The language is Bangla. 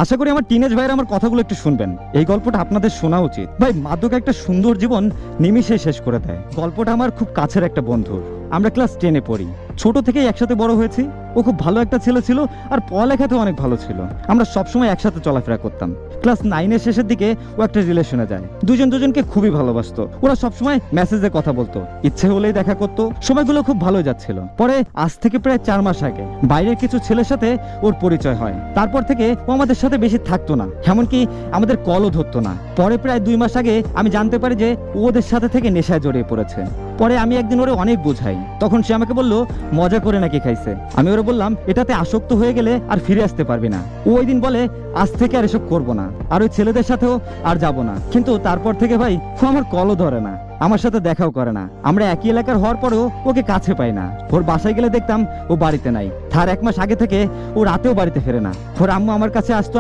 আশা করি আমার টিনেজ ভাইয়ের আমার কথাগুলো একটু শুনবেন। এই গল্পটা আপনাদের শোনা উচিত। ভাই, মাদক একটা সুন্দর জীবন নিমিষে শেষ করে দেয়। গল্পটা আমার খুব কাছের একটা বন্ধুর। আমরা ক্লাস 10-এ পড়ি, ছোট থেকেই একসাথে বড় হয়েছি। ও খুব ভালো একটা ছেলে ছিল, আর পড়ালেখাতেও অনেক ভালো ছিল। আমরা সবসময় একসাথে চলাফেরা করতাম। ক্লাস 9-এর শেষের দিকে ও একটা রিলেশনে যায়। দুজন দুজনকে খুবই ভালোবাসতো। ওরা সবসময় মেসেজে কথা বলতো, ইচ্ছে হলেই দেখা করতো। সময়গুলো খুব ভালো যাচ্ছিল। পরে আজ থেকে প্রায় 4 মাস আগে বাইরের কিছু ছেলের সাথে ওর পরিচয় হয়। তারপর থেকে ও আমাদের সাথে বেশি থাকতো না, এমনকি আমাদের কলও ধরতো না। পরে প্রায় 2 মাস আগে আমি জানতে পারি যে ও ওদের সাথে থেকে নেশায় জড়িয়ে পড়েছে। পরে আমি একদিন ওরে অনেক বোঝাই, তখন সে আমাকে বলল মজা করে নাকি খাইছে। আমি ওরে বললাম এটাতে আসক্ত হয়ে গেলে আর ফিরে আসতে পারবি না। ও ওই দিন বলে আজ থেকে আর এসব করবো না, আর ওই ছেলেদের সাথেও আর যাব না। কিন্তু তারপর থেকে ভাই ও আমার কলও ধরে না, আমার সাথে দেখাও করে না। আমরা একই এলাকার হওয়ার পরেও ওকে কাছে পাই না। ওর বাসায় গেলে দেখতাম ও বাড়িতে নাই। তার 1 মাস আগে থেকে ও রাতেও বাড়িতে ফেরে না। ওর আম্মু আমার কাছে আসতো